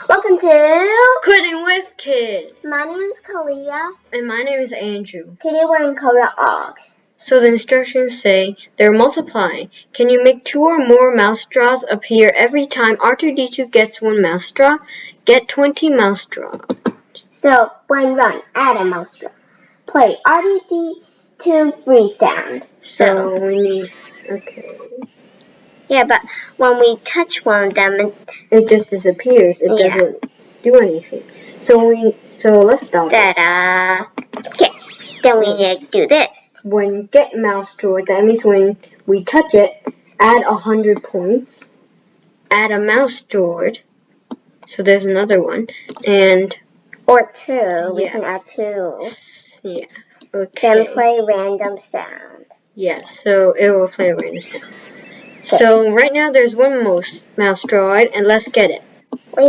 Welcome to Quitting with Kid. My name is Kalia. And my name is Andrew. Today we're in Coda Ox. So the instructions say they're multiplying. Can you make 2 or more mouse straws appear every time R2D2 gets 1 mouse straw? Get 20 mouse straws. So when run, add a mouse straw. Play R2D2 free sound. So we need, okay. Yeah, but when we touch one of them, it just disappears. It doesn't do anything. So let's stop. Ta-da! Okay, then we need to do this. When get mouse droid, that means when we touch it, add 100 points. Add a mouse droid. So there's another one, and or 2. We can add 2. Yeah. Okay. Then play random sound. Yes. So it will play a random sound. So right now there's 1 mouse droid, and let's get it. Wee,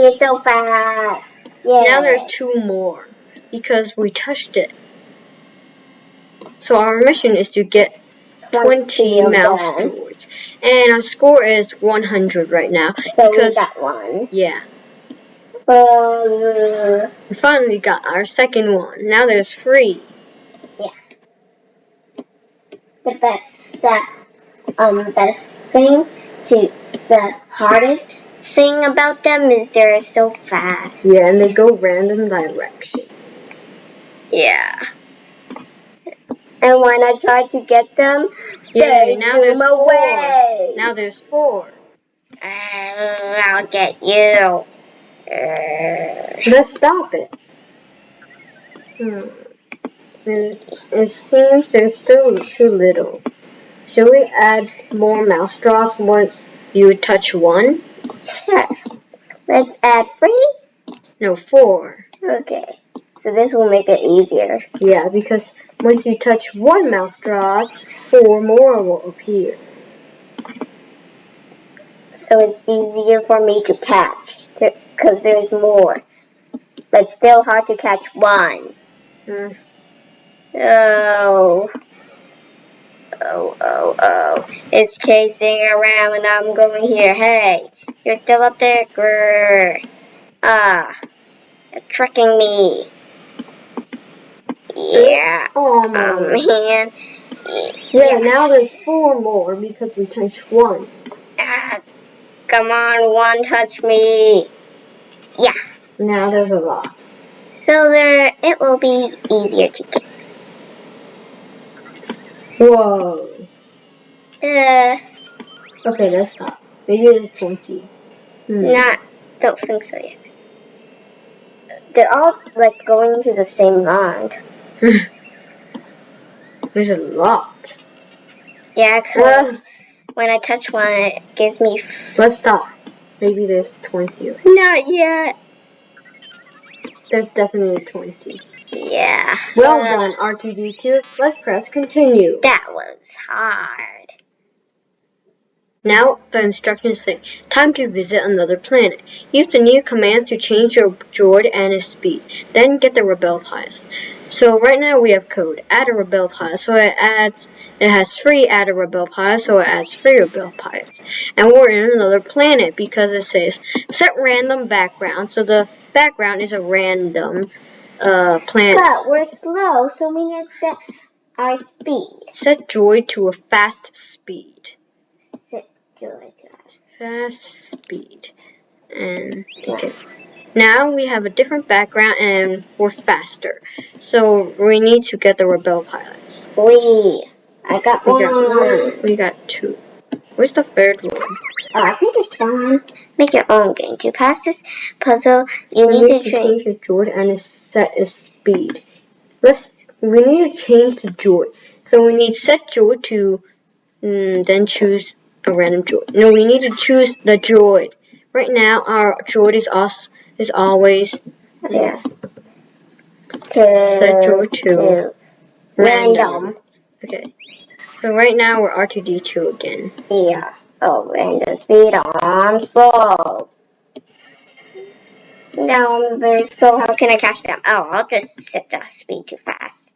it's so fast. Yeah. Now there's 2 more because we touched it. So our mission is to get 20 mouse droids, and our score is 100 right now. So we got 1. Yeah. We finally got our second one. Now there's 3. Yeah. The best thing the hardest thing about them is they're so fast. Yeah, and they go random directions. Yeah. And when I try to get them, they zoom away. Now there's 4. I'll get you. Let's stop it. It seems there's still too little. Should we add more mouse straws once you touch 1? Sure. Let's add 3? No, 4. Okay. So this will make it easier. Yeah, because once you touch 1 mouse straw, 4 more will appear. So it's easier for me to catch, because there's more. But still hard to catch 1. Oh. It's chasing around and I'm going here. Hey, you're still up there? Grrr. It's tricking me. Yeah. Oh man. Yeah, now there's 4 more because we touched 1. Come on, 1 touch me. Yeah. Now there's a lot. So it will be easier to get. Whoa. Okay, let's stop. Maybe there's 20. Don't think so yet. They're all like going to the same round. There's a lot. Yeah, because when I touch 1, it gives me. Let's stop. Maybe there's 20. Not yet. There's definitely 20. Yeah. Well done, R2D2. Let's press continue. That was hard. Now the instructions say, time to visit another planet. Use the new commands to change your droid and its speed. Then get the rebel pilots. So right now we have code. Add a rebel pilot. So it has 3 add a rebel pilot. So it adds 3 rebel pilots. And we're in another planet because it says set random background. So the background is a random planet. But we're slow, so we need to set our speed. Set droid to a fast speed. Set droid to fast speed. And okay. Now we have a different background and we're faster. So we need to get the rebel pilots. I got 1. We got 2. Where's the 3rd one? I think it's gone. Make your own game. To pass this puzzle, you need to change your droid and set its speed. We need to change the droid. So we need set droid to then choose a random droid. No, we need to choose the droid. Right now our droid is always set droid to random. Okay. So right now we're R2D2 again. Yeah. Oh, random speed. I'm slow. Now I'm very slow. How can I catch them? Oh, I'll just set the speed to fast.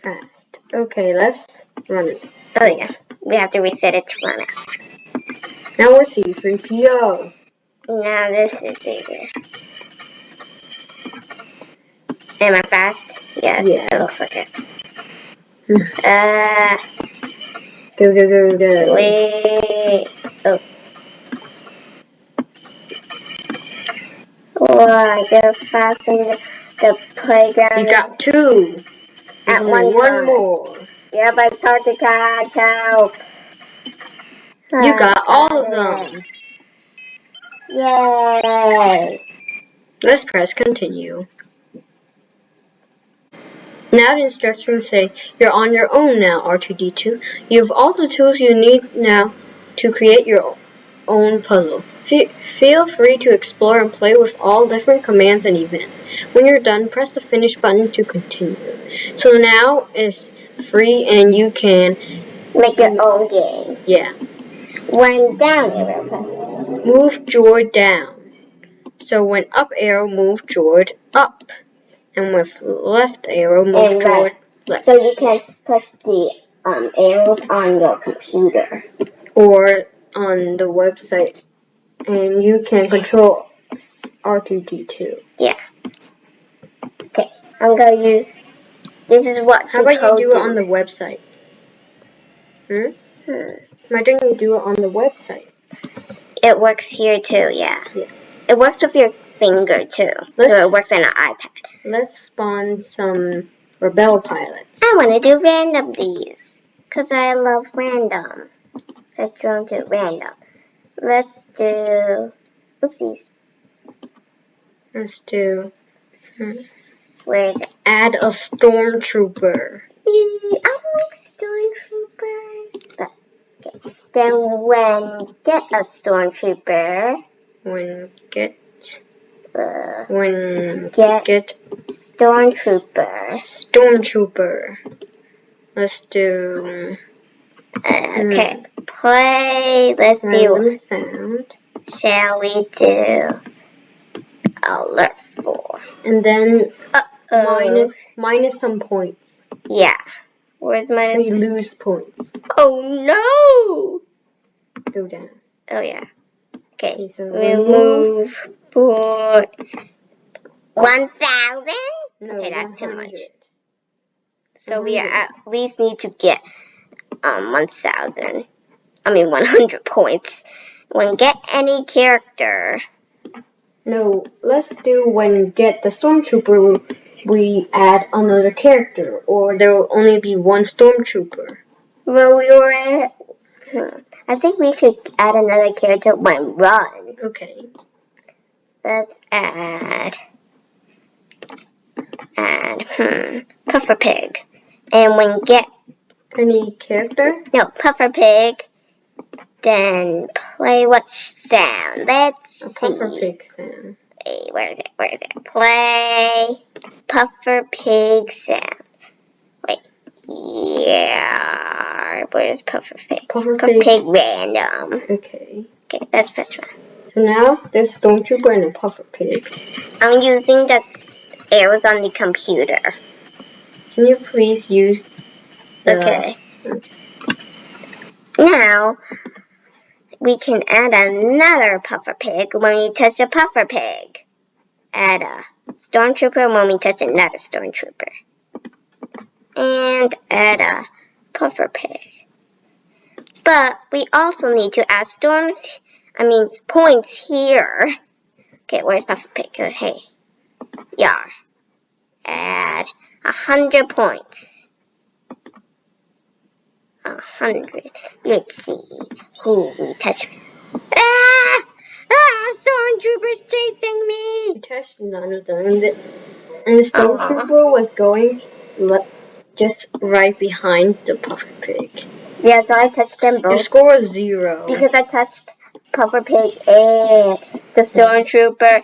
Fast. Okay, let's run it. Oh yeah. We have to reset it to run it. Now we're C3PO. Now this is easier. Am I fast? Yes, Yes. it looks like it. Go. Wait. Oh. Oh, I get fast in the playground. You got 2. There's At only one one time. more. Yeah, but it's hard to catch. Help. You got all of it. them. Yay. Let's press continue. Now the instructions say, you're on your own now, R2-D2. You have all the tools you need now to create your own puzzle. Feel free to explore and play with all different commands and events. When you're done, press the finish button to continue. So now it's free and you can Make your own game. Yeah. When down arrow press. Move droid down. So when up arrow, move droid up. And with left arrow, move And droid right. left. So you can press the arrows on your computer. Or on the website. And you can control R2-D2. Yeah. Okay, I'm going to use, this is what How the about you code do it on the website? Imagine you do it on the website. It works here too, yeah. Yeah. It works with your finger too. So it works on an iPad. Let's spawn some rebel pilots. I want to do random these. Because I love random. Set drone to random. Let's do, oopsies. Let's do, Where is it? add a stormtrooper. I don't like stormtroopers. But, okay. Then when get a stormtrooper. When get stormtrooper. Let's do okay. Play. Let's see. Sound. Shall we do alert 4? And then minus some points. Yeah. Where's minus? So you lose points. Oh no! Go down. Oh yeah. Okay. So remove for 1,000. No, okay, that's 100. too much. So we at least need to get 1,000. 100 points. When get any character. No, let's do when get the stormtrooper. We add another character, or there will only be one stormtrooper. Well, we were at. I think we should add another character when run. Okay. Let's add Puffer Pig. And when get any character? No, Puffer Pig. Then play what sound? Let's see. Puffer Pig sound. Hey, where is it? Play Puffer Pig sound. Wait. Yeah. Where's Puffer Pig? Puffer Pig random. Okay. Okay, let's press run. So now there's Stormtrooper and a Puffer Pig. I'm using the arrows on the computer. Can you please use the... Okay. Now, we can add another Puffer Pig when we touch a Puffer Pig. Add a Stormtrooper when we touch another Stormtrooper. And add a Puffer Pig. But we also need to add points here. Okay, where's Puffer Pig? Okay. Yar. Add 100 points. 100. Let's see who we touch. Stormtrooper's chasing me! You touched none of them. And the Stormtrooper was going just right behind the Puffer Pig. Yeah, so I touched them both. Your score was 0. Because I touched Puffer Pig and the Stormtrooper.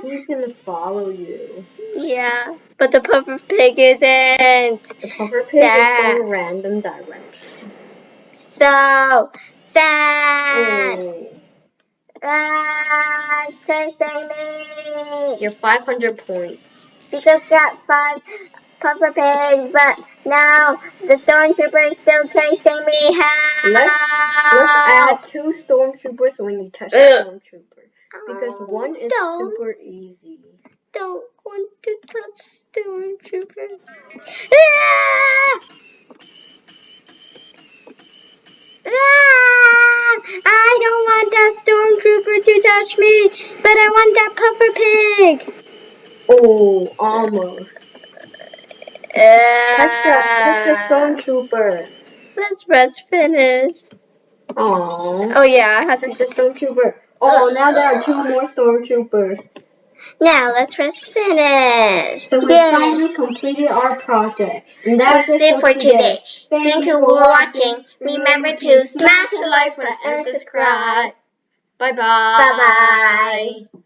He's gonna follow you. Yeah, but the Puffer Pig isn't. The Puffer Pig is going random directions. So sad. Oh. It's chasing me. You're 500 points. Because got 5 puffer pigs, but now the stormtrooper is still chasing me. Let's add 2 stormtroopers when you touch a stormtrooper. Because one is super easy. Don't want to touch stormtroopers. Ah! Ah! I don't want that stormtrooper to touch me, but I want that puffer pig. Oh, almost. Touch the stormtrooper. Let's press finish. Aww. Oh yeah, I have Touch to. the stormtrooper. Oh, now there are 2 more stormtroopers. Now let's press finish. So we finally completed our project. And that's it for today. Thank you for watching. Remember to smash the like button and subscribe. Bye bye. Bye bye.